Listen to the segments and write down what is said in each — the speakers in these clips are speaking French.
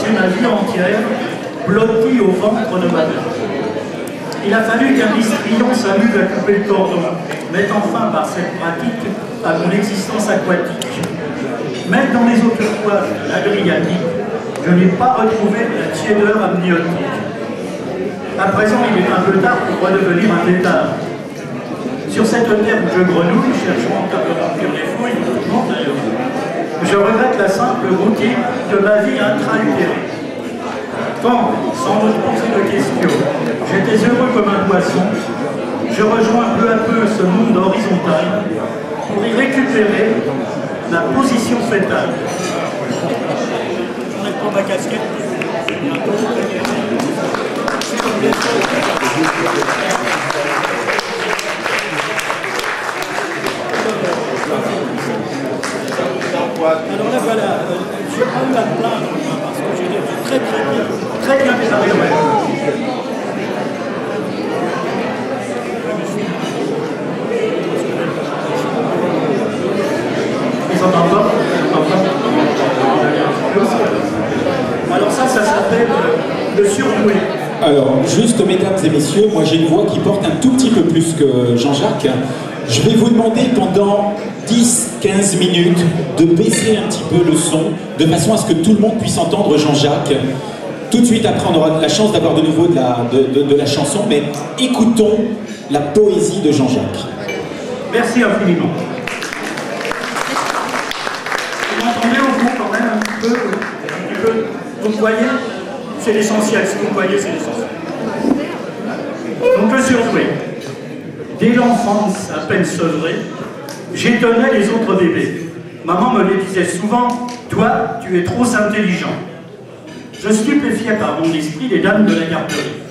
passé ma vie entière blotti au ventre de ma mère. Il a fallu qu'un histrion s'amuse à couper le cordon, mettant fin par cette pratique à mon existence aquatique. Même dans les autres couages de l'Adriatique, je n'ai pas retrouvé la tiédeur amniotique. À présent, il est un peu tard pour redevenir un tétard. Sur cette terre où je grenouille, cherchant encore à remplir les fouilles, non d'ailleurs, je regrette la simple routine de ma vie intra-utérine. Quand, sans me poser de questions, j'étais heureux comme un poisson, je rejoins peu à peu ce monde horizontal pour y récupérer ma position fétale. Je prends ma casquette. Alors là, voilà, je n'ai pas eu à me plaindre parce que j'ai très bien préparé. Ils entendent pas? Alors ça s'appelle le surdoué. Alors, juste mesdames et messieurs, moi j'ai une voix qui porte un tout petit peu plus que Jean-Jacques. Je vais vous demander pendant 10-15 minutes de baisser un petit peu le son, de façon à ce que tout le monde puisse entendre Jean-Jacques. Tout de suite après, on aura la chance d'avoir de nouveau de la chanson, mais écoutons la poésie de Jean-Jacques. Merci infiniment. Vous m'entendez au fond quand même un petit peu? Vous me voyez? C'est l'essentiel, si vous me voyez, c'est l'essentiel. Donc le surdoué. Dès l'enfance, à peine sevrée, j'étonnais les autres bébés. Maman me les disait souvent, « Toi, tu es trop intelligent. » Je stupéfiais par mon esprit les dames de la garderie.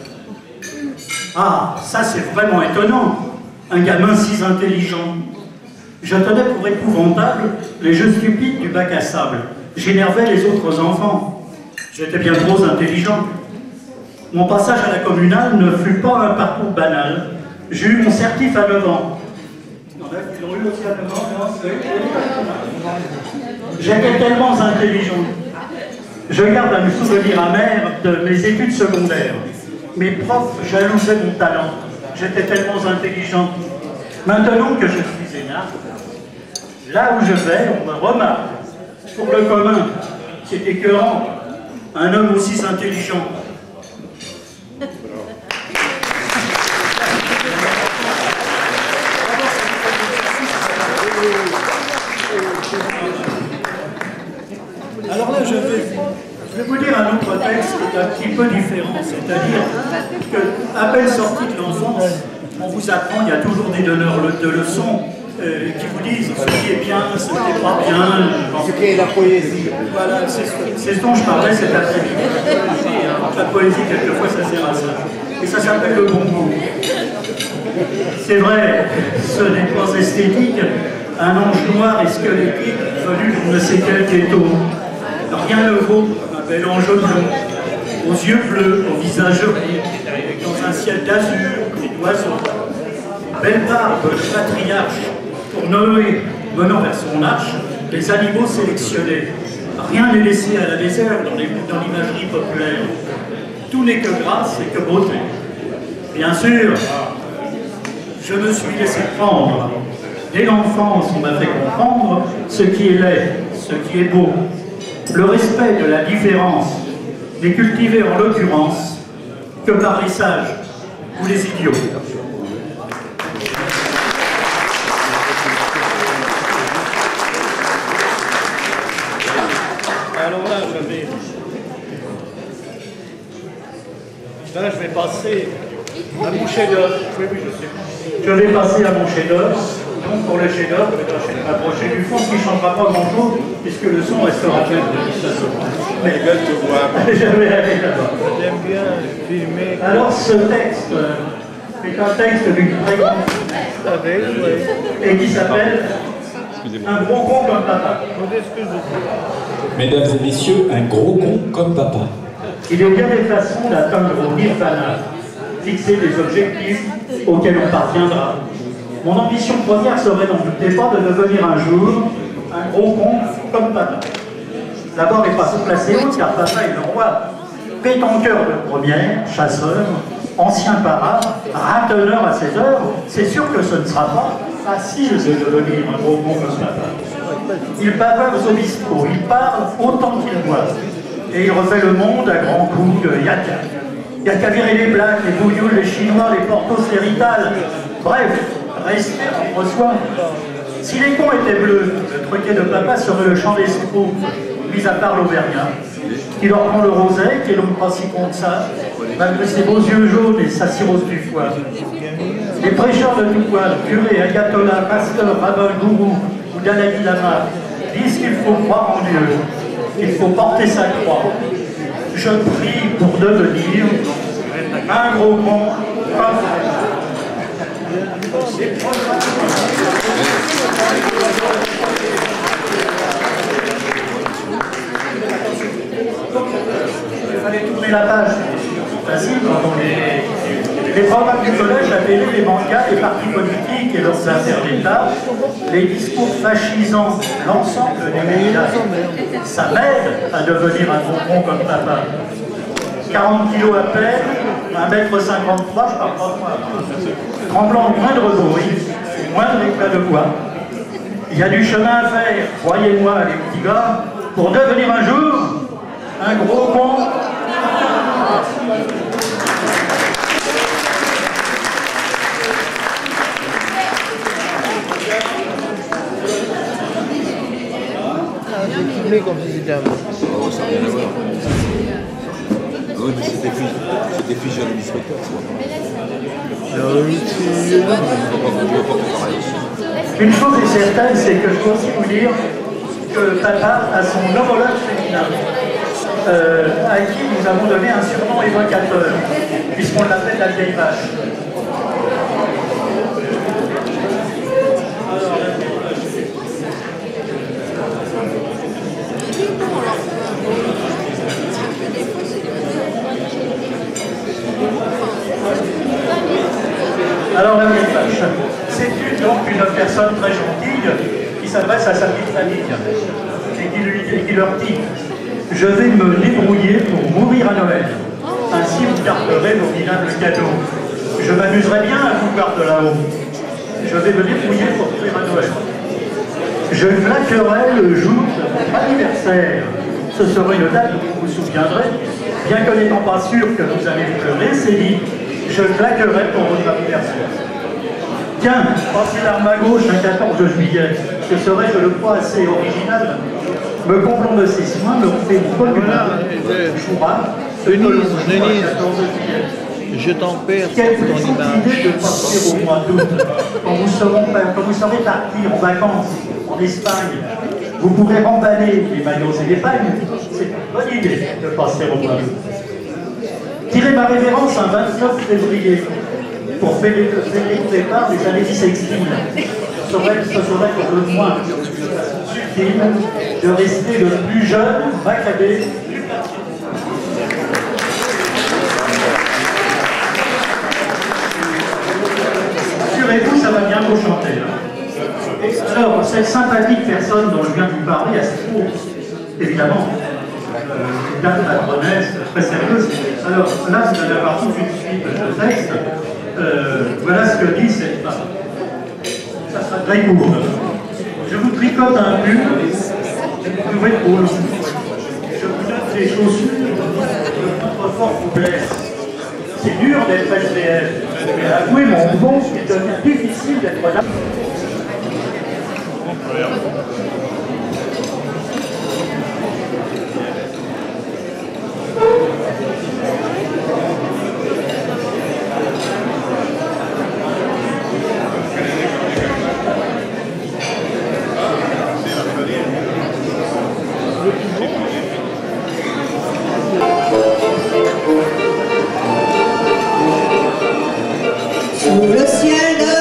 Ah, ça c'est vraiment étonnant, un gamin si intelligent. Je tenais pour épouvantable les jeux stupides du bac à sable. J'énervais les autres enfants. J'étais bien trop intelligent. Mon passage à la communale ne fut pas un parcours banal. J'ai eu mon certif à 9 ans. Ils l'ont eu aussi à 9 ans. J'étais tellement intelligent. Je garde un souvenir amer de mes études secondaires. Mes profs jalousaient mon talent. J'étais tellement intelligent. Maintenant que je suis énarque, là où je vais, on me remarque. Pour le commun, c'est écœurant. Un homme aussi intelligent. Alors là, je vais vous dire un autre texte qui est un petit peu différent, c'est-à-dire qu'à peine sorti de l'enfance, on vous apprend, il y a toujours des donneurs de leçons qui vous disent ce qui est bien, ce qui n'est pas bien. Ce qui est la poésie. Voilà, c'est ce dont je parlais cet après-midi. La poésie, quelquefois, ça sert à ça. Et ça s'appelle le bon goût. C'est vrai, ce n'est pas esthétique, un ange noir et squelettique venu de ne sais quel ghetto. Rien ne vaut un bel ange bleu, aux yeux bleus, au visage rouge, dans un ciel d'azur et d'oiseaux. Belle barbe de patriarche, pour Noé menant vers son arche, les animaux sélectionnés. Rien n'est laissé à la désert dans l'imagerie populaire. Tout n'est que grâce et que beauté. Bien sûr, je me suis laissé prendre. Dès l'enfance, on m'a fait comprendre ce qui est laid, ce qui est beau. Le respect de la différence n'est cultivé en l'occurrence que par les sages ou les idiots. Alors là, je vais passer à mon chef-d'œuvre. Oui, je sais. Je vais passer à mon chef-d'œuvre. Donc pour le chef-d'œuvre, je vais m'approcher du fond, ce qui ne changera pas grand-chose, puisque le son restera le même de toute façon. Mais je vais aller là-bas. J'aime bien filmer. Alors ce texte est un texte d'une très grande et qui s'appelle Un gros con comme papa. Mesdames et messieurs, un gros con comme papa. Il y a bien des façons d'atteindre au nirvana, fixer des objectifs auxquels on parviendra. Mon ambition première serait, n'en doutez pas, de devenir un jour un gros con comme papa. D'abord, n'est pas sous placé haute, car papa est le roi. Pétanqueur de première, chasseur, ancien para, ratonneur à ses heures, c'est sûr que ce ne sera pas facile de devenir un gros con comme papa. Il bavard au bistrot, il parle autant qu'il boit. Et il refait le monde à grands coups de yaka. Il y a qu'à virer les Blacks, les Bougnoules, les Chinois, les Portos, les Rital. Bref, rester entre soi. Si les cons étaient bleus, le truquet de papa serait le champ d'escrocs, mis à part l'Auvergnat, qui leur prend le roset, qui est l'homme pas si con que ça, malgré ses beaux yeux jaunes et sa cirrhose du foie. Les prêcheurs de tout poil, curés, ayatollahs, pasteurs, rabbins, gourous ou Dalai Lama, disent qu'il faut croire en Dieu, qu'il faut porter sa croix. Je prie pour devenir un gros con comme il fallait tourner la page. C'est facile quand on est... Les programmes du collège, la télé, les mangas, les partis politiques et leurs affaires d'État, les discours fascisants, l'ensemble des médias, ça m'aide à devenir un gros con comme papa. 40 kilos à peine, 1,53 m, je parle pas de moi. Tremblant de moindre bruit, moindre éclat de voix. Il y a du chemin à faire, croyez-moi les petits gars, pour devenir un jour un gros con. J'ai comme si c'était un... Oh, ça n'a rien à voir. Ah oui, mais c'était fiche à l'inspecteur, Une chose est certaine, c'est que je dois aussi vous dire que papa a son homologue féminin, à qui nous avons donné un surnom évocateur, puisqu'on l'appelle la vieille vache. Alors la vieille vache, c'est donc une personne très gentille qui s'adresse à sa petite famille et qui leur dit « Je vais me débrouiller pour mourir à Noël. Ainsi vous garderez vos minables cadeaux. Je m'amuserai bien à vous voir de là-haut. Je vais me débrouiller pour mourir à Noël. Je claquerai le jour de votre anniversaire. Ce serait une date dont vous vous souviendrez. Bien que n'étant pas sûr que vous allez pleurer, c'est dit. Je claquerai pour votre anniversaire. Tiens, passez l'arme à gauche un 14 juillet. Ce serait, je le crois, assez original. Me comblons de ses soins, me refait une bonne humeur. Denise, je t'en perds quelle ton image. idée de partir au mois d'août, quand vous serez partis en vacances en Espagne. Vous pourrez remballer les maillots et les pagnes. C'est une bonne idée de passer au mois d'août. Tirez ma révérence un 29 février pour fêter le départ des années bissextiles. Ce serait pour le moins utile de rester le plus jeune Maccabée du parti. Assurez-vous, ça va bien vous chanter. Alors, cette sympathique personne dont je viens de vous parler, elle se trouve, évidemment, une dame patronesse très sérieuse. Alors là, vous allez avoir toute une suite de textes. Voilà ce que dit cette femme. Ça sera très court. Je vous tricote un pull, vous pouvez drôle. Je vous donne des chaussures, le confort vous blesse. C'est dur d'être SDF, mais avouez mon bon, il devient difficile d'être là. Sous le ciel de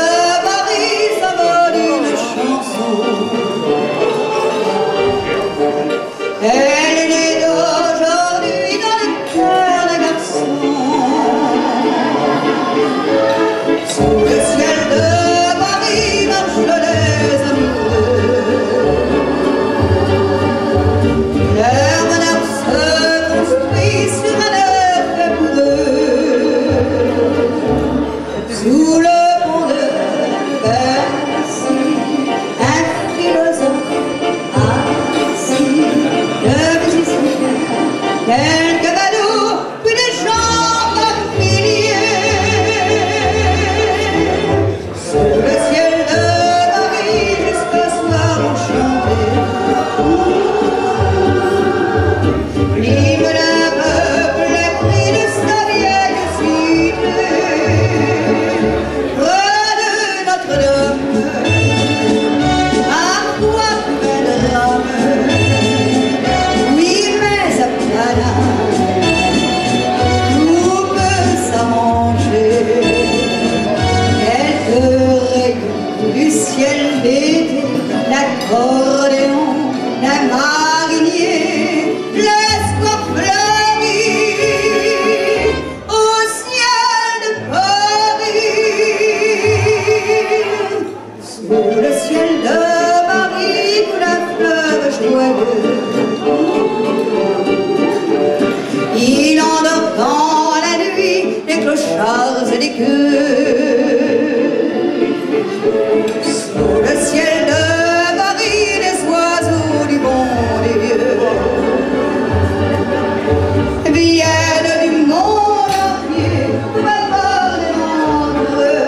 Paris, ça vole une chanson. quelques badauds, puis des gens par milliers. Sous le ciel de Paris, jusqu'au soir enchanté, l'hymne d'un peuple, les cris de sa vieille cité. Près de Notre-Dame, parfois trouvé de drame. Oui, mais à Cana, tout peut s'arranger. Quelques rayons du ciel d'été, l'accordéon d'un marinier, l'espoir fleuri au ciel de Paris. Sous le ciel de Paris coule un fleuve joyeux. Il endort dans la nuit les clochards et les queues. Sous le ciel de Paris, les oiseaux du bon Dieu viennent du monde entier, bavarder entre eux.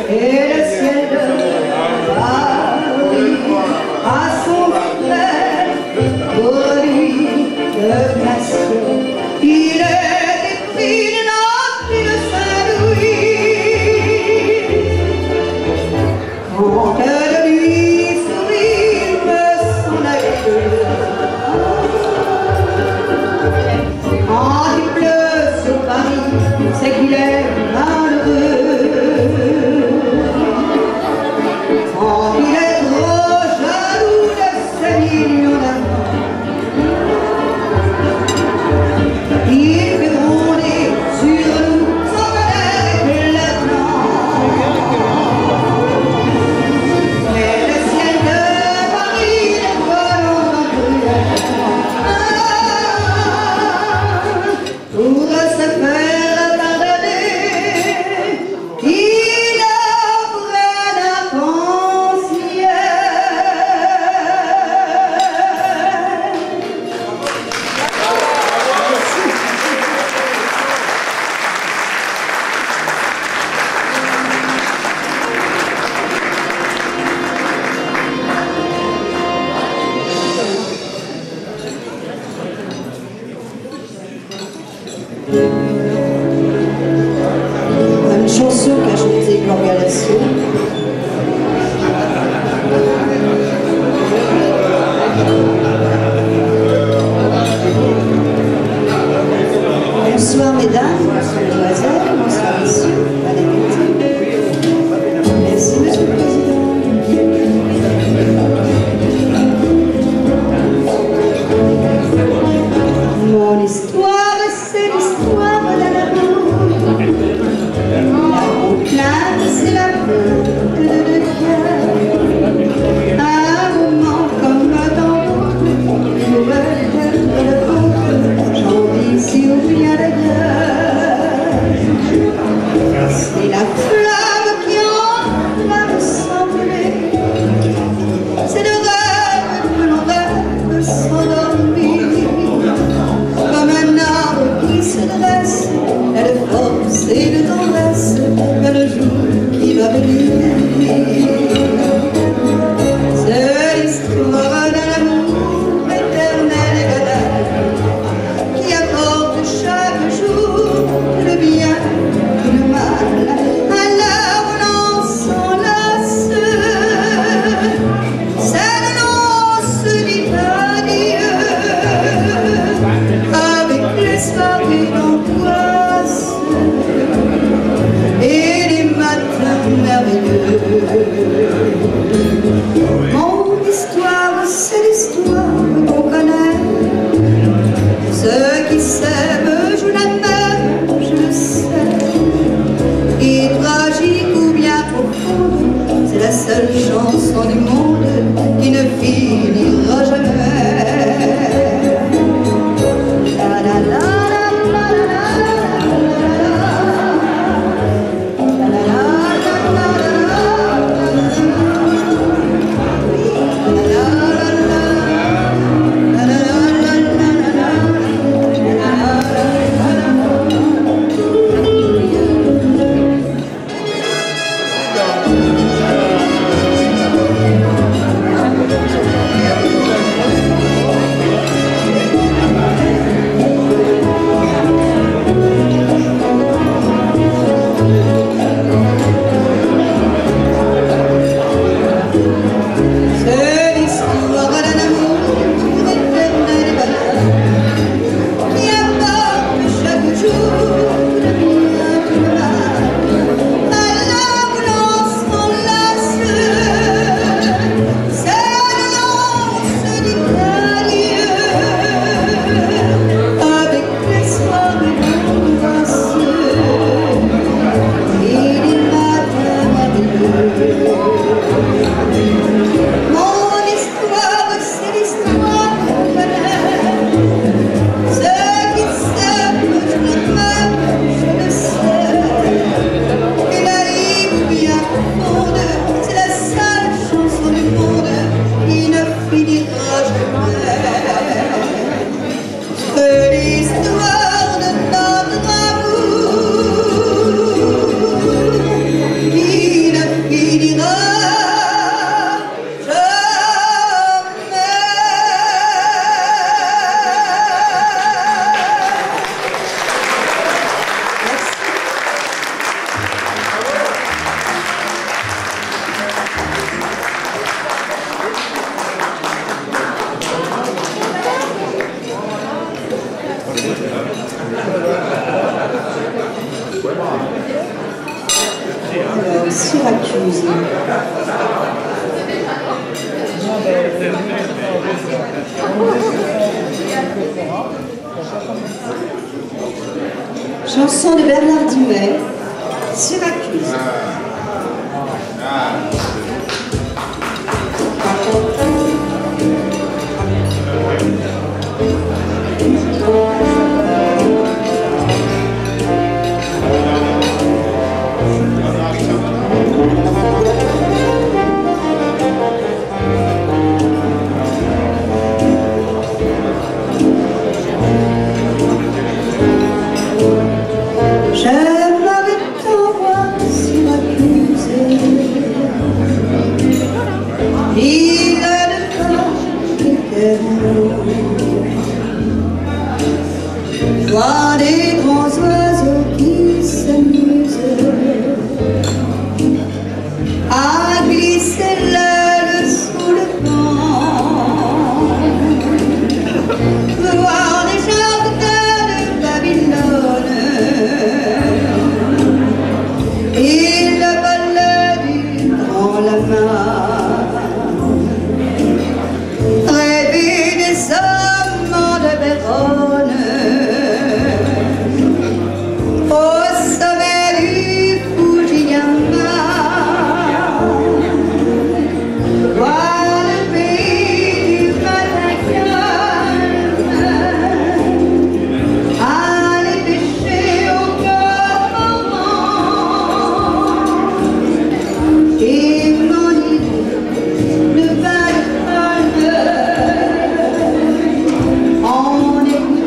Et le ciel de Paris a son frère, pour lui, le glacier. Il est épris de notre île Saint-Louis. Quand elle lui sourit, peut s'en aller. Quand il pleut sur Paris, c'est qu'il est malheureux. Quand il est trop jaloux de ses millions d'amants, il fait gronder sur nous son colère éclatant. Mais le ciel de Paris les volant en cruelle. Pour se faire pardonner, il offre un arc-en-ciel. Une chanson qu'a chantée Gloria Lasso. Bonsoir mesdames, bonsoir mesdemoiselles, bonsoir messieurs, allez écouter. Merci monsieur le président. Mon histoire, c'est l'histoire d'un amour. La plainte, c'est la plainte de deux cœurs. Un moment comme dans d'autres, nouvelle de le vôtre, j'en dis si ou bien d'ailleurs. C'est la flamme qui entre à me sembler. C'est le rêve que l'on rêve s'endormir. Comme un arbre qui se dresse, elle de force et de tendresse, vers le jour qui va venir. C'est l'histoire d'un amour éternel et banal, qui apporte chaque jour le bien et le mal. Alors l'on s'enlace, c'est le l'on se dit adieu, avec les soirées d'angoisse et les matins merveilleux. Mon histoire, c'est l'histoire qu'on connaît. Ceux qui s'aiment, je l'aime, je le sais. Et tragique ou bien profonde, c'est la seule chanson du monde qui ne finira jamais. La la la la la la la la la la la la la. C'est l'histoire de notre amour qui ne finira Syracuse. Chanson de Bernard Dumais, Syracuse. J'aimerais tant voir Syracuse, l'île de forge éternelle, voir des grands oiseaux qui s'amusent à glisser l'aile sous le vent, voir des jardins de Babylone et le ballet du grand lama, rêver des amants de Vérone au sommet du Fujiyama, voir le pays du Madagascar, aller pêcher au corps et mon idée de balle en écoute.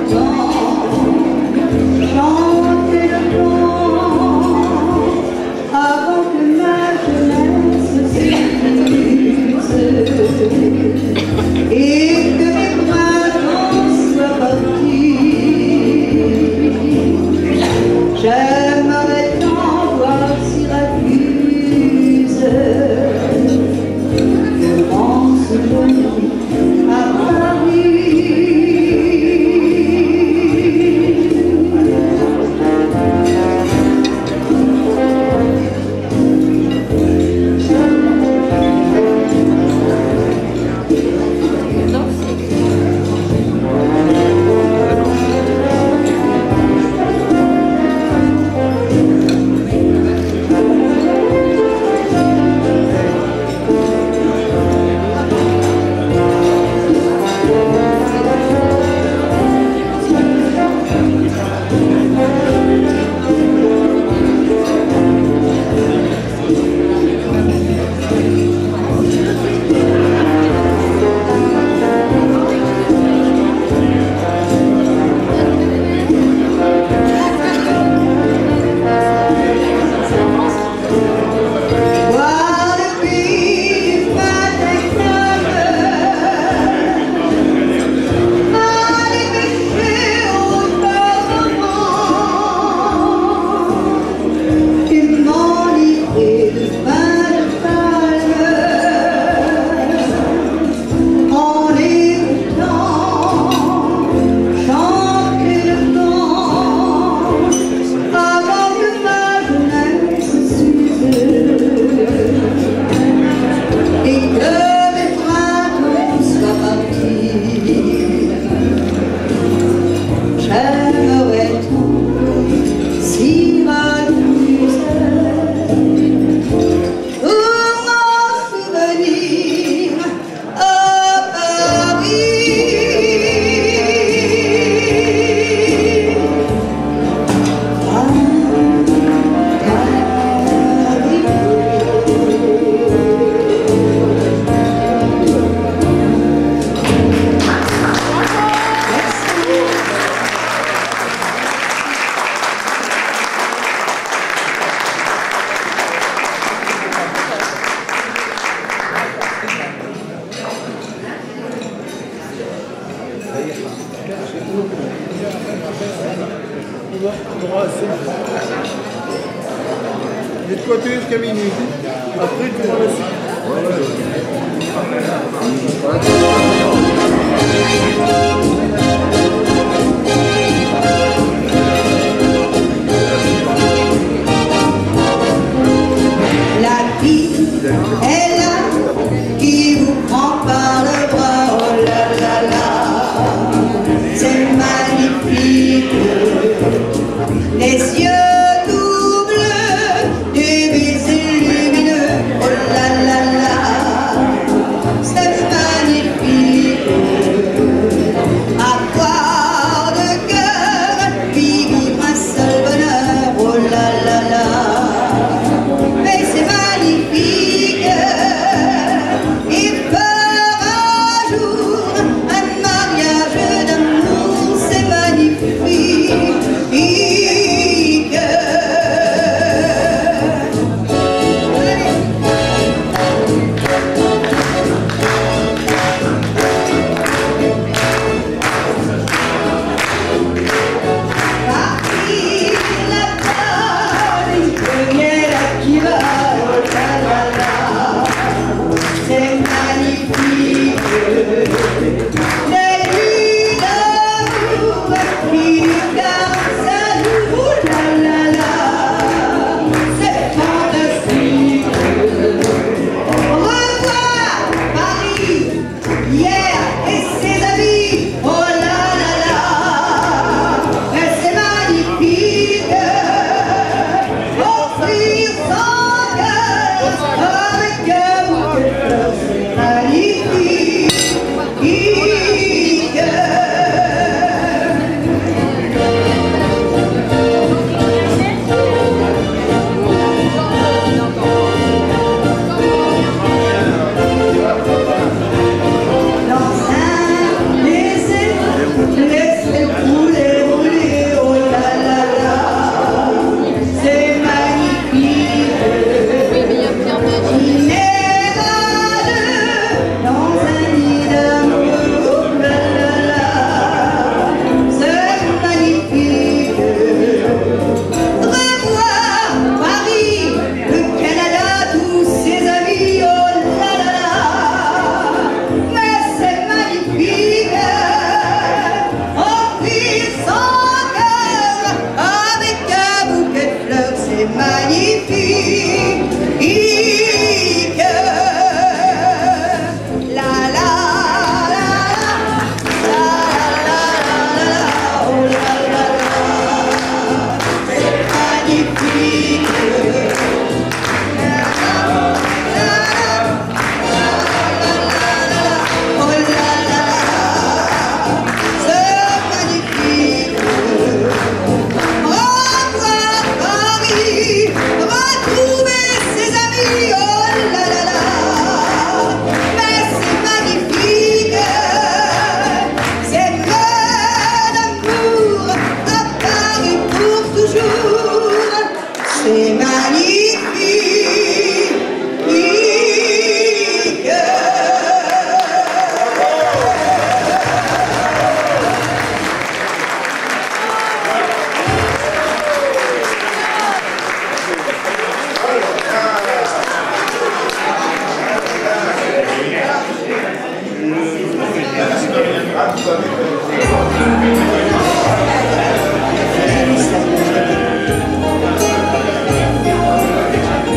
J'ai de quoi tuer jusqu'à minuit. Après, tu vas le suivre. La vie est là qui vous prend par le bras, oh là là là, c'est magnifique. Les yeux tout bleus, des baisers lumineux, oh là là là, c'est magnifique. Avoir de cœur, vivre un seul bonheur, oh là là là. Mais c'est magnifique, il fera un jour un mariage d'amour, c'est magnifique.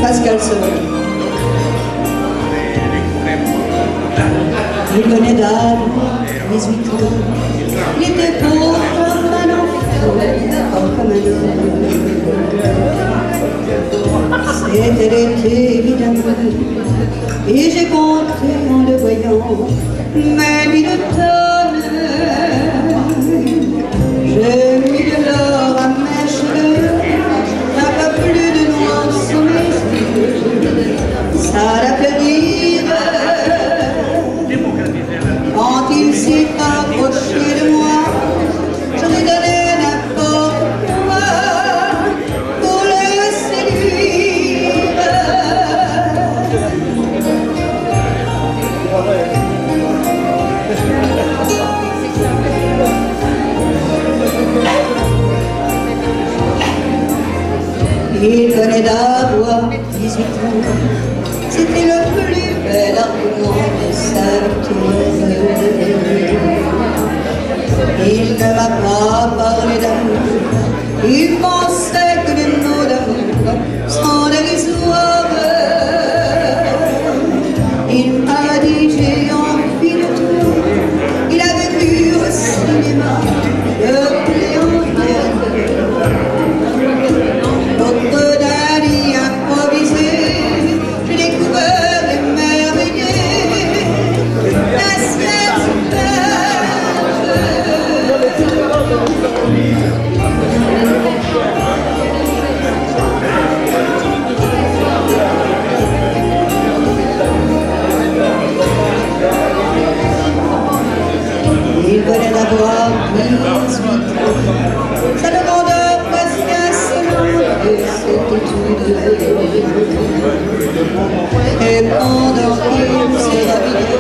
Pascal Severi. Je le connais d'âge, 18 ans. Il était pauvre comme un enfant, comme un homme. C'était l'été, évidemment, et j'ai compté en le voyant, mais lui d'automne. J'ai mis de l'or à mes cheveux, un peu plus de noir sur mes yeux. Ça l'a fait dire quand il s'est approché de moi. Je lui donnais n'importe quoi pour le séduire. Il venait d'avoir 18 ans, c'était le plus bel argument de sa victoire. Il ne m'a pas parlé d'amour, il pensait que les mots d'amour sont dérisoires. Il m'a dit j'ai envie de toi, il avait vu au cinéma le Léonard. L'autre d'un lit improvisé, j'ai découvert émerveillé la ciel il venait d'avoir 18 ans, sa grandeur presque insolente et cette étude. Et pendant qu'il s'est rhabillé,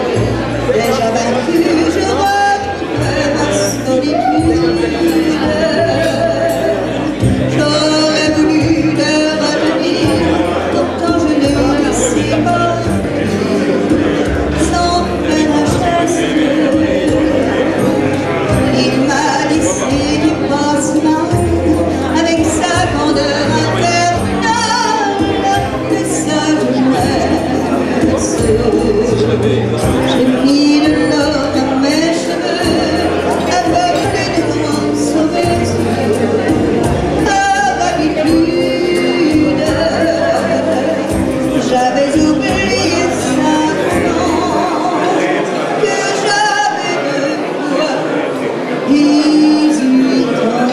déjà vaincu, je retrouvais ma solitude. J'aurais voulu le retenir, pourtant je ne le sais pas, sans faire un geste. Il m'a laissé du pansement avec sa grandeur infernale de sa jeunesse. J'ai mis de l'or dans mes cheveux avec les démons sur mes yeux. Par habitude, j'avais oublié simplement que j'avais de quoi 18 ans.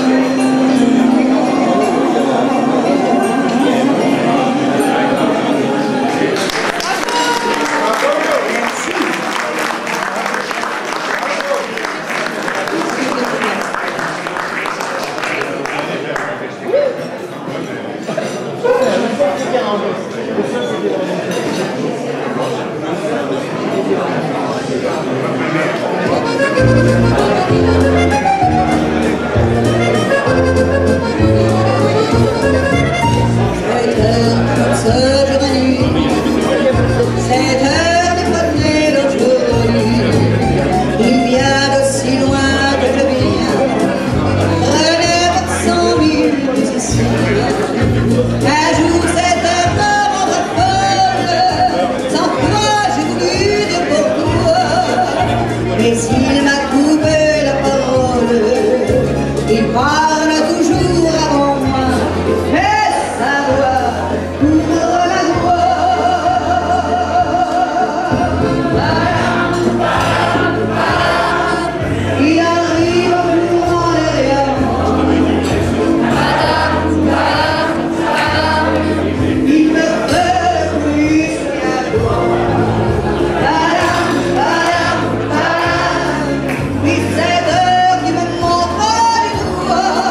Mais s'il m'a coupé la parole, il parle toujours avant moi, et sa voix couvre la voix. Il arrive en courant derrière moi, il me fait le bruit sur la voix. Oui, c'est eux qui me montrent du doigt.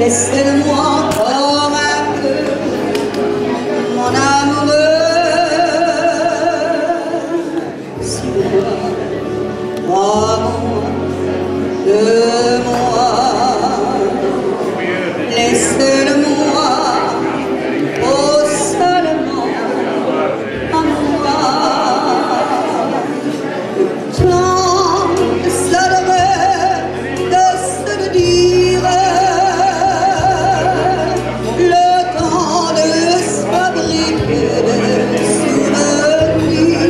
laissez-moi encore un peu, mon amoureux. Crois-moi, de moi, laisse-le-moi, oh seulement à moi. Tant de s'adorer, de se le dire, le temps de se fabriquer des souvenirs.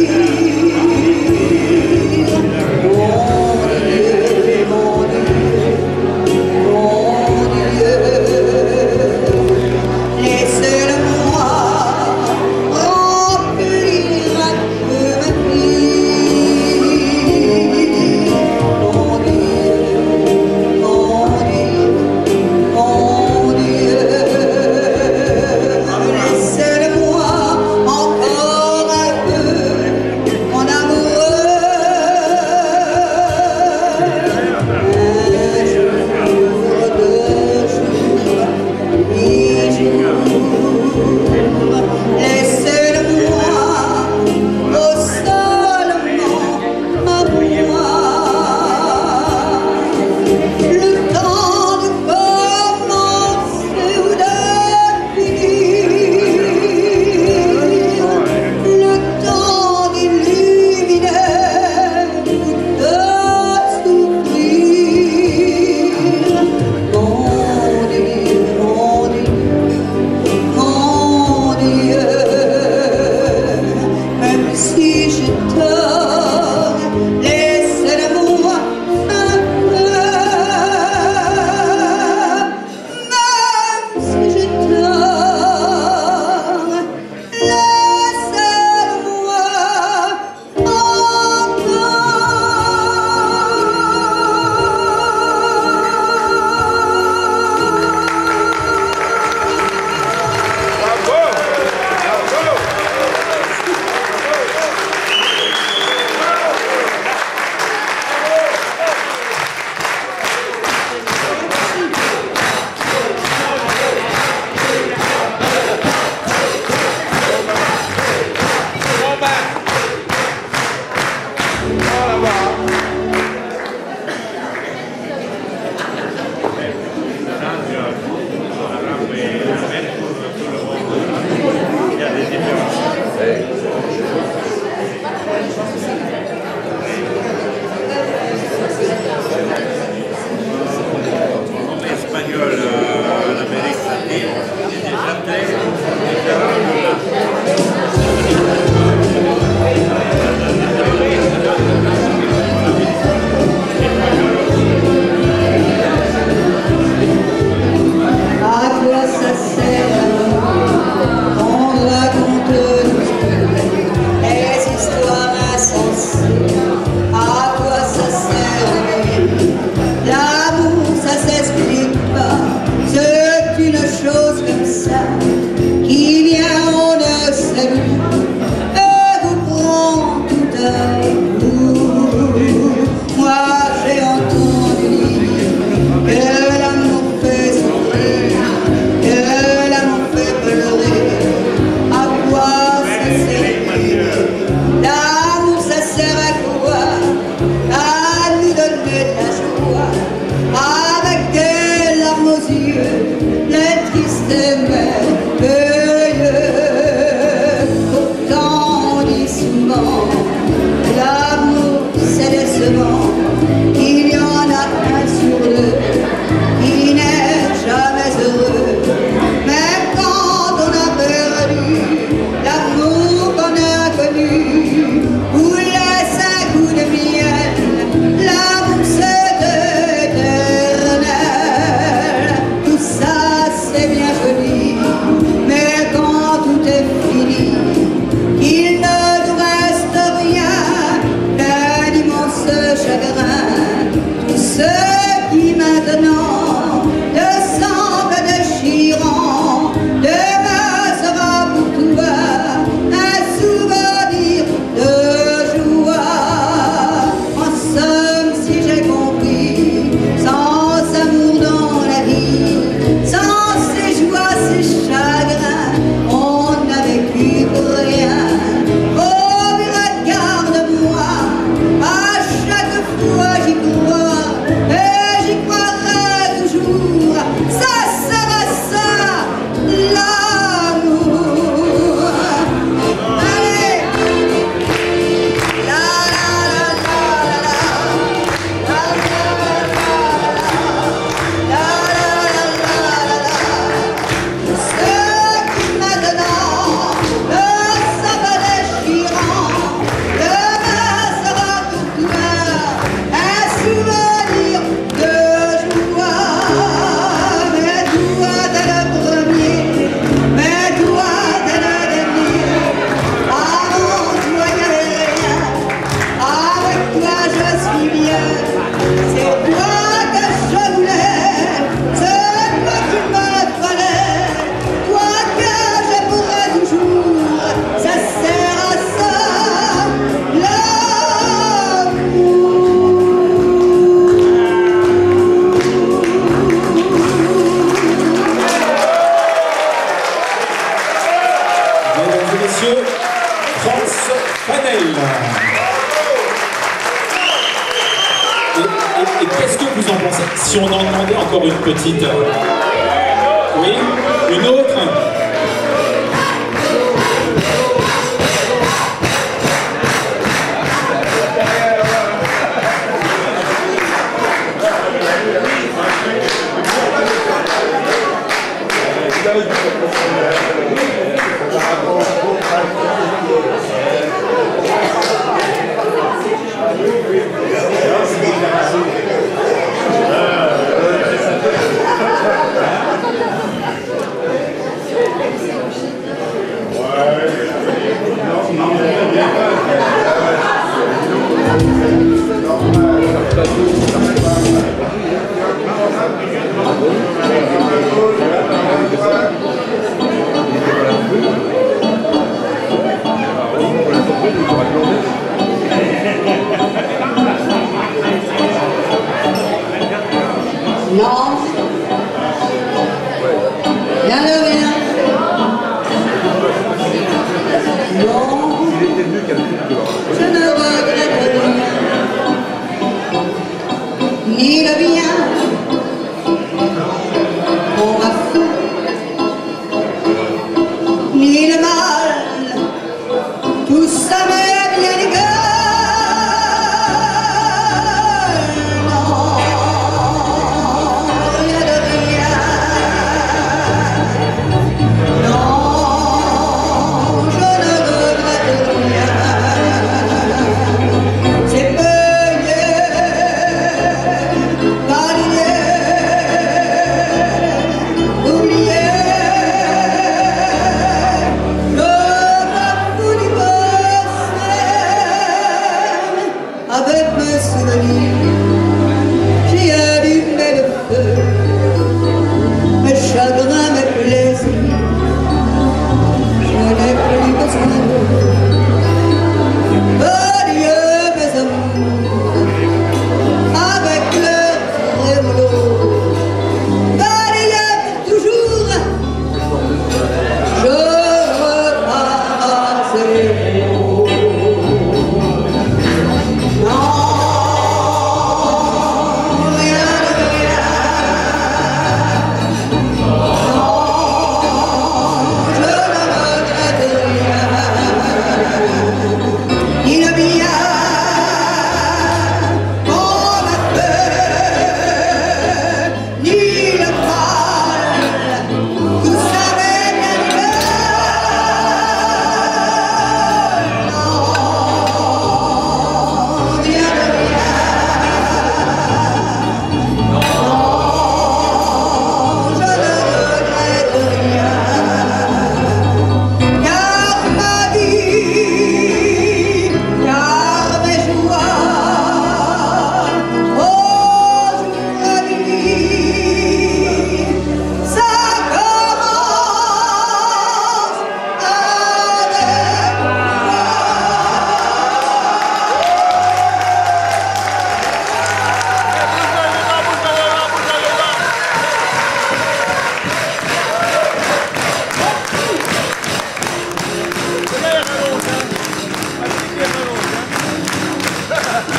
qu'est-ce que vous en pensez? Si on en demandait encore une petite... Oui? Une autre? Non, rien de rien. Non, je ne regrette rien, ni le bien qu'on m'a fait, ni le mal, tout ça m'est bien égal. Avec mes souvenirs, j'y allumé le feu, mes chagrins, mes plaisirs, je n'ai plus besoin d'eux. Adieu mes amours, avec leur trémolo, adieu pour toujours, je repars à zéro.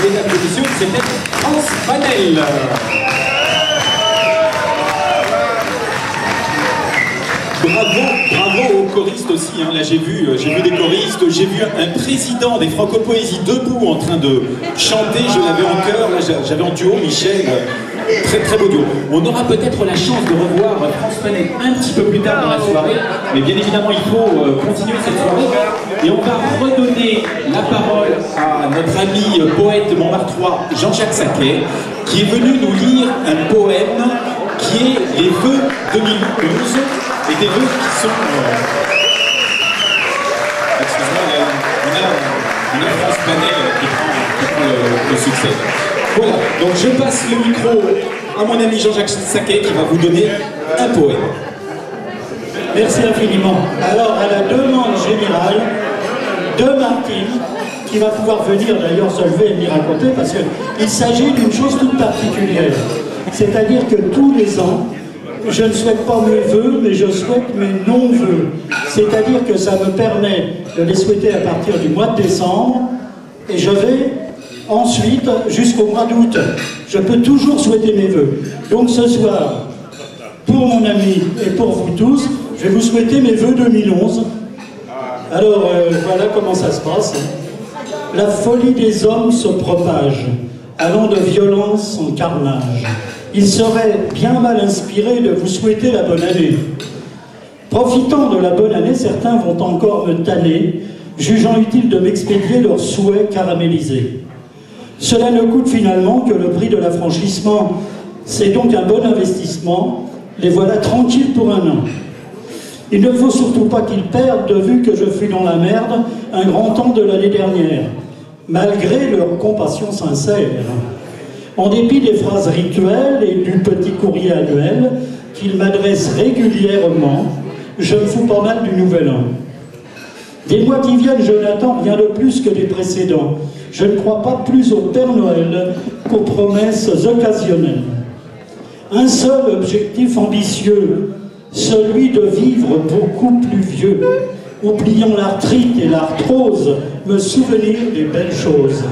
Mesdames et messieurs, c'était France Panel. Bravo aux choristes aussi, hein. Là j'ai vu des choristes, j'ai vu un président des Francopoésies debout en train de chanter, je l'avais en chœur, là j'avais en duo Michel, très très beau duo. On aura peut-être la chance de revoir France Panel un petit peu plus tard dans la soirée, mais bien évidemment il faut continuer cette soirée et on va redonner la parole à notre ami poète montmartrois Jean-Jacques Sacquet qui est venu nous lire un poème qui est les vœux 2011 et des vœux qui sont... Excuse-moi, on a France Panel qui prend le succès. Voilà, donc je passe le micro à mon ami Jean-Jacques Sacquet qui va vous donner un poème. Merci infiniment. Alors, à la demande générale de Martine, qui va pouvoir venir d'ailleurs se lever et m'y raconter, parce qu'il s'agit d'une chose toute particulière. C'est-à-dire que tous les ans, je ne souhaite pas mes vœux, mais je souhaite mes non-vœux. C'est-à-dire que ça me permet de les souhaiter à partir du mois de décembre, et je vais Ensuite, jusqu'au mois d'août, je peux toujours souhaiter mes vœux. Donc ce soir, pour mon ami et pour vous tous, je vais vous souhaiter mes vœux 2011. Alors, voilà comment ça se passe. La folie des hommes se propage, allant de violence en carnage. Il serait bien mal inspiré de vous souhaiter la bonne année. Profitant de la bonne année, certains vont encore me tanner, jugeant utile de m'expédier leurs souhaits caramélisés. Cela ne coûte finalement que le prix de l'affranchissement. C'est donc un bon investissement. Les voilà tranquilles pour un an. Il ne faut surtout pas qu'ils perdent de vue que je fus dans la merde un grand temps de l'année dernière, malgré leur compassion sincère. En dépit des phrases rituelles et du petit courrier annuel qu'ils m'adressent régulièrement, je me fous pas mal du nouvel an. Des mois qui viennent, je n'attends rien de plus que les précédents. Je ne crois pas plus au Père Noël qu'aux promesses occasionnelles. Un seul objectif ambitieux, celui de vivre beaucoup plus vieux, oubliant l'arthrite et l'arthrose, me souvenir des belles choses.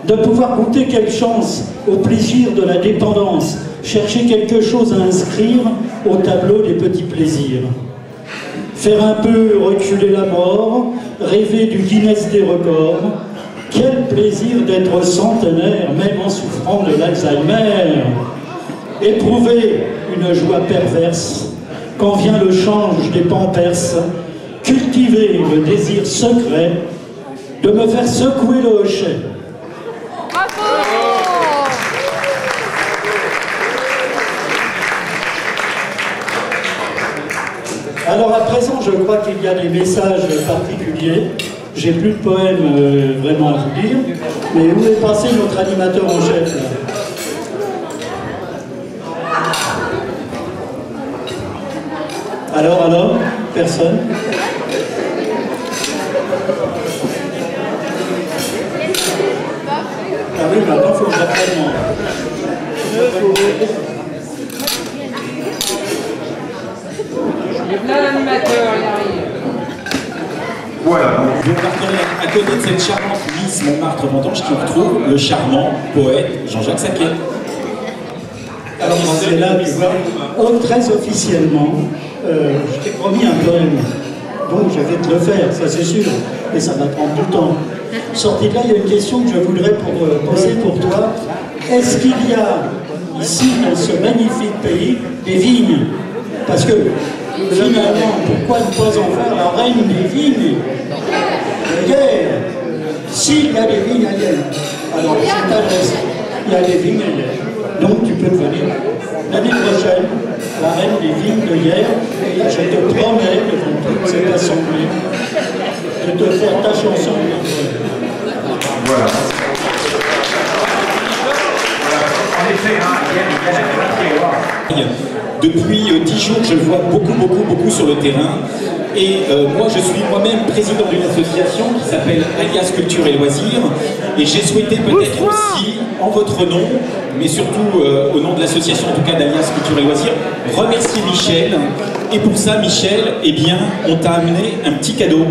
De pouvoir goûter quelque chance au plaisir de la dépendance, chercher quelque chose à inscrire au tableau des petits plaisirs. Faire un peu reculer la mort, rêver du Guinness des records. Quel plaisir d'être centenaire, même en souffrant de l'Alzheimer. Éprouver une joie perverse, quand vient le change des pampers. Cultiver le désir secret de me faire secouer le hochet. Alors à présent, je crois qu'il y a des messages particuliers. J'ai plus de poèmes vraiment à vous dire. Mais où est passé notre animateur en chef là? Alors, personne? Ah oui, maintenant il faut que j'apprenne moi. L'animateur, il arrive. Voilà. Donc à côté de cette charmante Miss Montmartre-Vendange qui retrouve le charmant poète Jean-Jacques Saquet. Alors c'est là, tu vois, très officiellement, je t'ai promis un poème. Donc je vais te le faire, ça c'est sûr. Mais ça va prendre du temps. Sorti de là, il y a une question que je voudrais poser pour toi. Est-ce qu'il y a ici, dans ce magnifique pays, des vignes? Parce que finalement, pourquoi ne pas en faire la reine des vignes? Ailleurs. S'il y a des vignes ailleurs, alors je t'adresse, il y a des vignes ailleurs. Donc tu peux venir l'année prochaine, la reine des vignes de hier, et je te promets devant toute cette assemblée de te faire ta chanson. Voilà. En effet, depuis 10 jours, je le vois beaucoup sur le terrain. Et moi, je suis moi-même président d'une association qui s'appelle Alias Culture et Loisirs. Et j'ai souhaité peut-être aussi, en votre nom, mais surtout au nom de l'association, en tout cas d'Alias Culture et Loisirs, remercier Michel. Et pour ça, Michel, eh bien, on t'a amené un petit cadeau.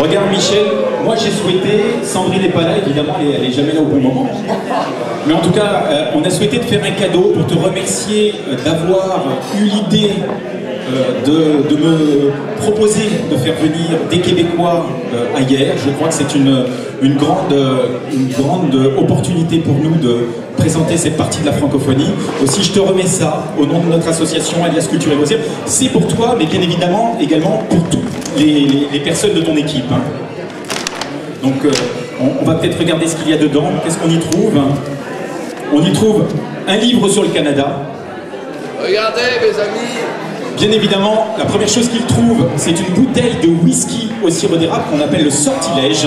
Regarde Michel, moi j'ai souhaité, Sandrine n'est pas là, évidemment, elle n'est jamais là au bon moment. Mais en tout cas, on a souhaité te faire un cadeau pour te remercier d'avoir eu l'idée de me proposer de faire venir des Québécois ailleurs. Je crois que c'est une grande opportunité pour nous de présenter cette partie de la francophonie. Aussi, je te remets ça au nom de notre association Alias Culture et Loisirs. C'est pour toi, mais bien évidemment également pour toutes les personnes de ton équipe. Hein. Donc, on va peut-être regarder ce qu'il y a dedans. Qu'est-ce qu'on y trouve? On y trouve un livre sur le Canada. Regardez, mes amis. Bien évidemment, la première chose qu'il trouve, c'est une bouteille de whisky au sirop d'érable qu'on appelle le sortilège.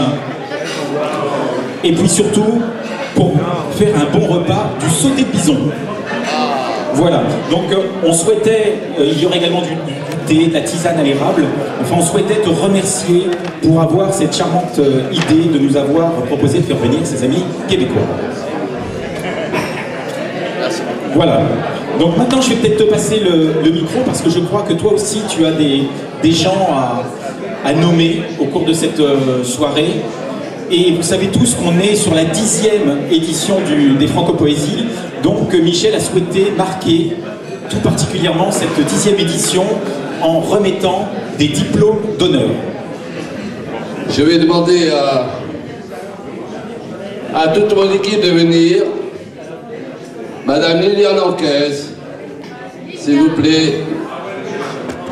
Et puis surtout, pour faire un bon repas, du sauté de bison. Voilà, donc on souhaitait, il y aurait également du thé, de la tisane à l'érable. Enfin, on souhaitait te remercier pour avoir cette charmante idée de nous avoir proposé de faire venir ses amis québécois. Voilà. Donc maintenant, je vais peut-être te passer le micro parce que je crois que toi aussi, tu as des gens à nommer au cours de cette soirée. Et vous savez tous qu'on est sur la 10e édition des Francopoésies. Donc Michel a souhaité marquer tout particulièrement cette 10e édition en remettant des diplômes d'honneur. Je vais demander à toute mon équipe de venir. Madame Liliane Anquez, s'il vous plaît.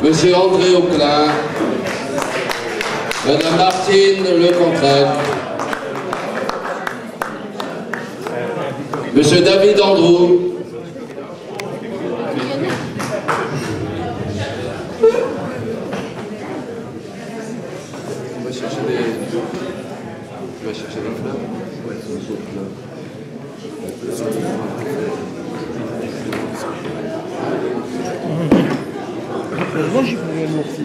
Monsieur André Auclin. Madame Martine Lecontrec. Monsieur David Andrew. On va chercher des fleurs. Moi j'y pourrais le mortier.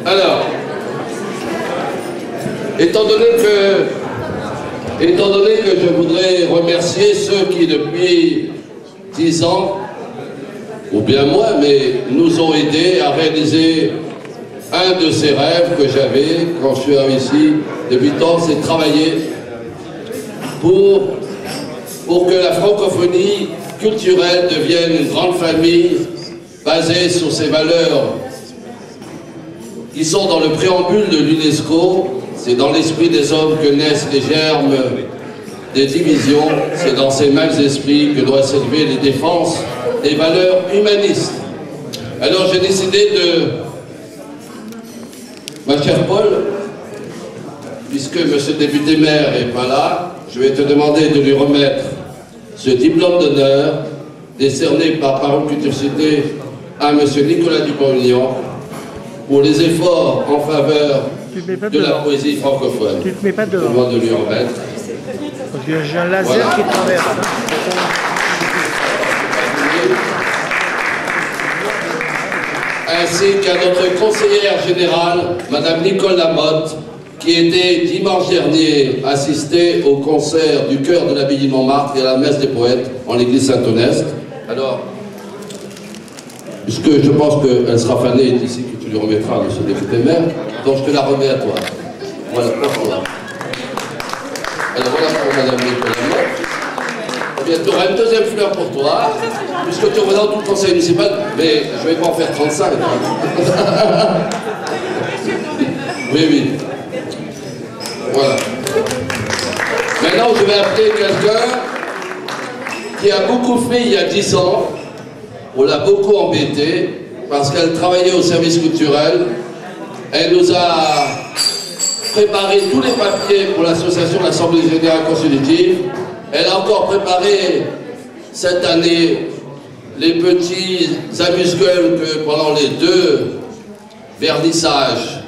Alors, étant donné que je voudrais remercier ceux qui depuis 10 ans, ou bien moins, mais nous ont aidés à réaliser un de ces rêves que j'avais quand je suis arrivé ici depuis tant, c'est de travailler pour que la francophonie culturelle devienne une grande famille basée sur ces valeurs qui sont dans le préambule de l'UNESCO. C'est dans l'esprit des hommes que naissent les germes des divisions, c'est dans ces mêmes esprits que doivent s'élever les défenses des valeurs humanistes. Alors j'ai décidé de... Ma chère Paul, puisque monsieur le député maire n'est pas là, je vais te demander de lui remettre ce diplôme d'honneur décerné par Parole Culture Cité à monsieur Nicolas Dupont-Aignan pour les efforts en faveur de la poésie francophone. Tu te mets pas dehors. Je demande de lui remettre. Parce que j'ai un laser qui traverse. Ainsi qu'à notre conseillère générale, madame Nicole Lamotte, qui était dimanche dernier assistée au concert du chœur de l'abbaye de Montmartre et à la messe des poètes en l'église Saint-Oneste. Alors, puisque je pense qu'elle sera fanée ici, que tu lui remettras, monsieur le député maire, donc je te la remets à toi. Voilà, pour toi. Alors voilà pour madame Nicole Lamotte. Eh bien, tu auras une deuxième fleur pour toi, puisque tu représentes tout le conseil municipal, mais je ne vais pas en faire 35. Oui, oui. Voilà. Maintenant, je vais appeler quelqu'un qui a beaucoup fait il y a 10 ans. On l'a beaucoup embêtée parce qu'elle travaillait au service culturel. Elle nous a préparé tous les papiers pour l'association de l'Assemblée Générale Constitutive. Elle a encore préparé cette année les petits amuse-gueules que pendant les 2 vernissages,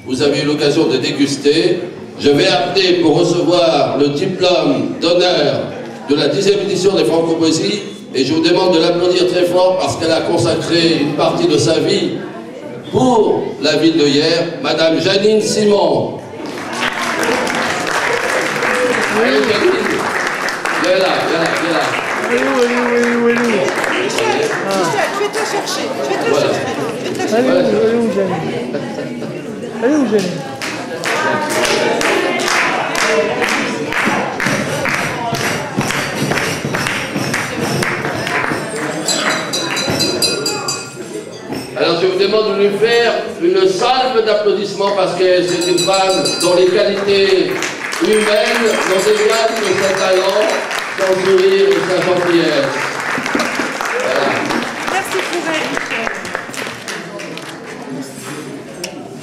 vous avez eu l'occasion de déguster. Je vais appeler pour recevoir le diplôme d'honneur de la 10e édition des Francopoésies et je vous demande de l'applaudir très fort parce qu'elle a consacré une partie de sa vie pour la ville de Hyères, Madame Janine Simon. Allez, Janine. Viens là, viens là, viens là. Où est-il? Michel, je vais te chercher. Voilà. Elle est où, Janine? Elle est où, Janine? Alors je vous demande de lui faire une salve d'applaudissements parce que c'est une femme dont les qualités humaines n'ont d'égal que son talent, son sourire et sa gentillesse. Voilà. Merci pour elle, Michel.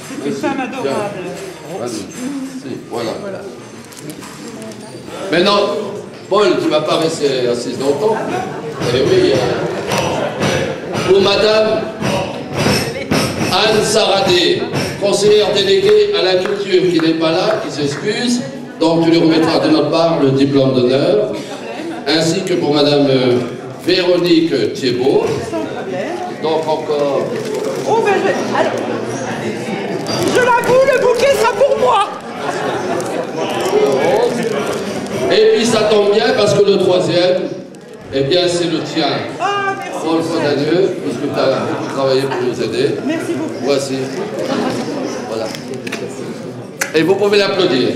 C'est une femme adorable. Vas-y. Si, voilà. Maintenant, Paul, tu ne vas pas rester assise longtemps. Eh oui. Pour Madame Anne Saradé, conseillère déléguée à la culture, qui n'est pas là, qui s'excuse. Donc tu lui remettras de notre part le diplôme d'honneur. Ainsi que pour Madame Véronique Thiebaud. Donc encore... Oh ben alors, je l'avoue, le bouquet sera pour moi. Et puis ça tombe bien parce que le troisième, eh bien c'est le tien. Ah, merci. Paul Fonadieu, puisque tu as beaucoup travaillé pour nous aider. Merci beaucoup. Voici. Voilà. Et vous pouvez l'applaudir.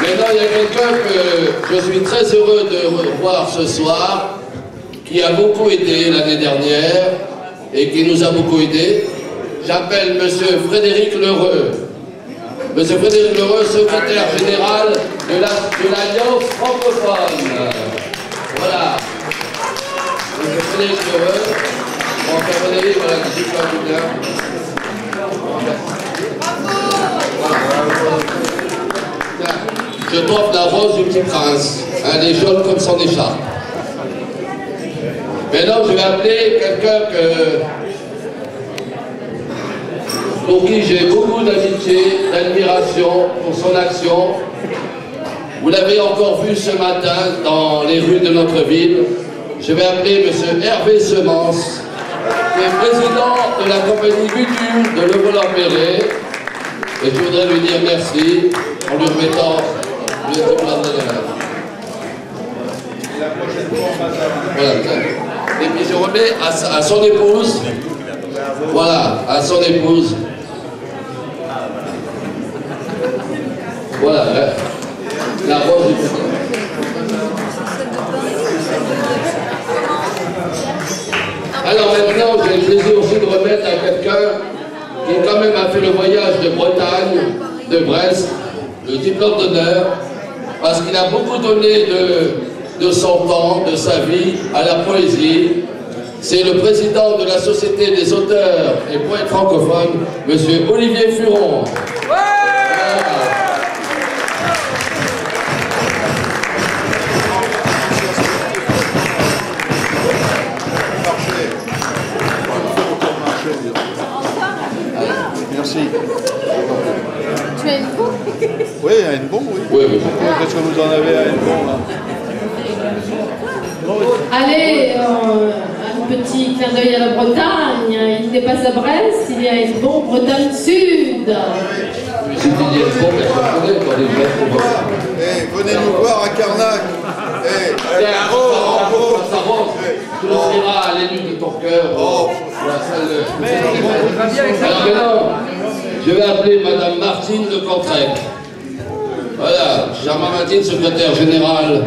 Maintenant, il y a quelqu'un que je suis très heureux de revoir ce soir, qui a beaucoup aidé l'année dernière et qui nous a beaucoup aidé. J'appelle Monsieur Frédéric Lheureux. Monsieur Frédéric Lheureux, secrétaire général de l'Alliance francophone. Voilà. Monsieur Frédéric Lheureux. Bon, Frédéric, voilà, je suis pas tout bien. Je t'offre la rose du petit prince. Elle est jaune comme son écharpe. Maintenant, je vais appeler quelqu'un pour qui j'ai beaucoup d'amitié, d'admiration pour son action. Vous l'avez encore vu ce matin dans les rues de notre ville. Je vais appeler M. Hervé Semence, qui est président de la compagnie Gutule de Le Volant-Perret. Et je voudrais lui dire merci en lui remettant le diplôme d'honneur. Voilà. Et puis je remets à son épouse. Voilà, à son épouse. Voilà, la rose du côté. Alors maintenant, j'ai le plaisir aussi de remettre à quelqu'un qui quand même a fait le voyage de Bretagne, de Brest, le diplôme d'honneur, parce qu'il a beaucoup donné de son temps, de sa vie à la poésie. C'est le président de la Société des auteurs et poètes francophones, M. Olivier Furon. Merci. Tu as une bombe? Oui, à une bombe, oui. Oui, oui. Qu'est-ce que vous en avez à une bombe là? Allez, un petit clin d'œil à la Bretagne. Il n'est pas à Brest, il y a une bombe Bretagne Sud. Si tu dis une bombe, je connais quand les gens. Venez nous voir à Carnac. Tu l'offriras à l'élu de ton cœur. Alors maintenant, je vais appeler Madame Martine de Cantrec. Voilà, Germain Martine, secrétaire général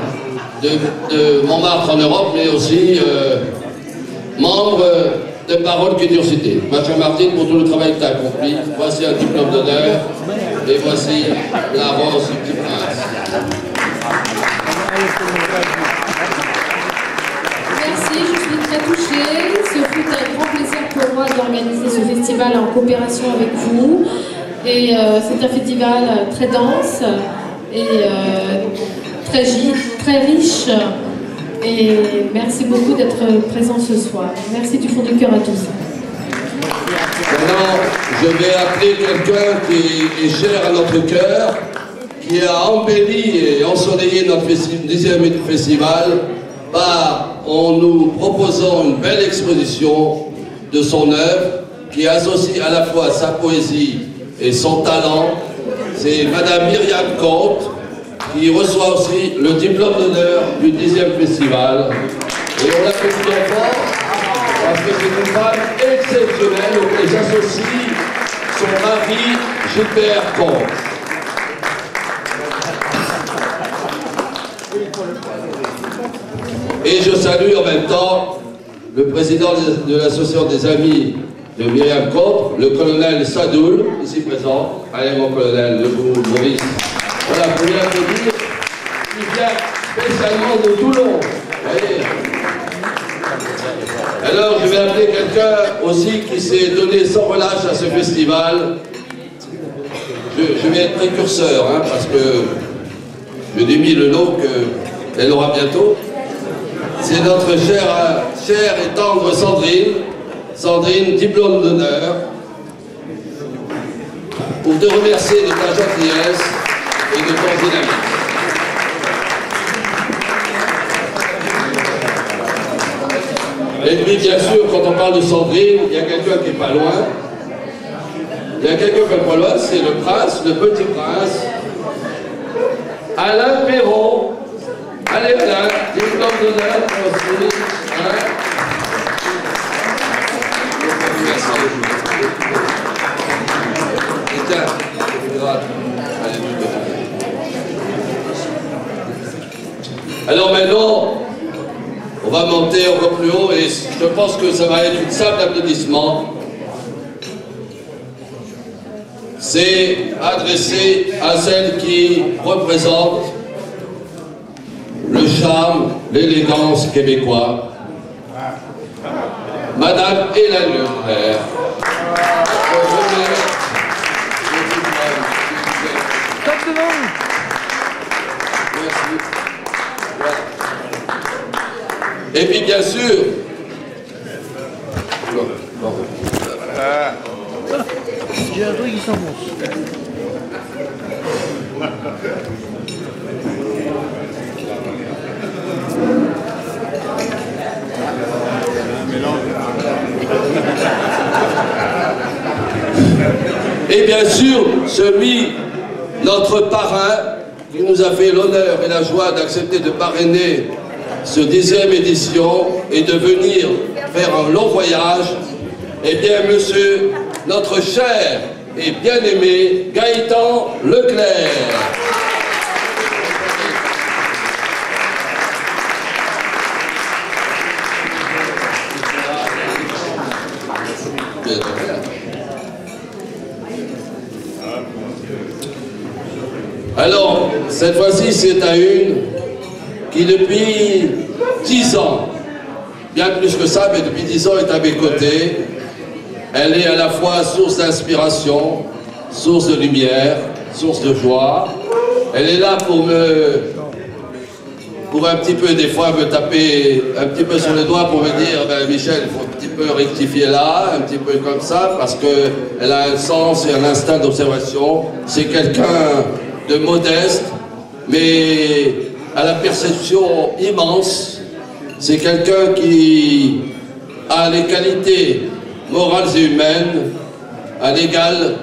de Montmartre en Europe, mais aussi membre de Parole Culture Cité. Madame Martine, pour tout le travail que tu as accompli, voici un diplôme d'honneur et voici la rose du petit prince. Merci, je suis très touchée. Ce fut un grand plaisir pour moi d'organiser ce festival en coopération avec vous. Et c'est un festival très dense et très riche. Et merci beaucoup d'être présent ce soir. Merci du fond du cœur à tous. Maintenant, je vais appeler quelqu'un qui est cher à notre cœur, qui a embelli et ensoleillé notre 10e festival en nous proposant une belle exposition de son œuvre qui associe à la fois sa poésie et son talent. C'est Madame Myriam Comte qui reçoit aussi le diplôme d'honneur du 10e festival. Et on l'applaudit fort parce que c'est une femme exceptionnelle et j'associe son mari Gilbert Comte. Et je salue en même temps le président de l'association des amis de Myriam Comte, le colonel Sadoul, ici présent. Allez mon colonel, debout, Maurice. Voilà, vous pouvez l'applaudir. Il vient spécialement de Toulon. Voyez. Alors je vais appeler quelqu'un aussi qui s'est donné sans relâche à ce festival. Je vais être précurseur, hein, parce que je démie le lot qu'elle aura bientôt. C'est notre chère et tendre Sandrine. Sandrine, diplôme d'honneur. Pour te remercier de ta gentillesse et de ton dynamisme. Et puis, bien sûr, quand on parle de Sandrine, il y a quelqu'un qui est pas loin. Il y a quelqu'un qui est pas loin, c'est le prince, le petit prince. Alain Perron. Allez, Alain, diplôme d'honneur aussi. Hein? Alors maintenant, on va monter encore plus haut et je pense que ça va être une simple applaudissement. C'est adressé à celle qui représente le charme, l'élégance québécois, Madame Hélène Leclerc. Et puis bien sûr, j'ai un truc qui s'enfonce. et bien sûr, notre parrain, qui nous a fait l'honneur et la joie d'accepter de parrainer ce 10e édition et de venir faire un long voyage, eh bien, monsieur, notre cher et bien-aimé Gaëtan Leclerc. Alors, cette fois-ci, c'est à une qui depuis 10 ans, bien plus que ça, mais depuis 10 ans est à mes côtés. Elle est à la fois source d'inspiration, source de lumière, source de joie. Elle est là pour un petit peu, des fois, me taper un petit peu sur les doigts pour me dire, ben, Michel, il faut un petit peu rectifier là, un petit peu comme ça, parce qu'elle a un sens et un instinct d'observation. C'est quelqu'un de modeste, mais à la perception immense. C'est quelqu'un qui a les qualités morales et humaines à l'égal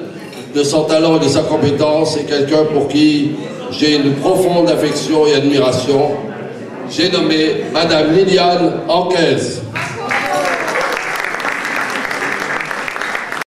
de son talent et de sa compétence. C'est quelqu'un pour qui j'ai une profonde affection et admiration. J'ai nommé Madame Liliane Anquez.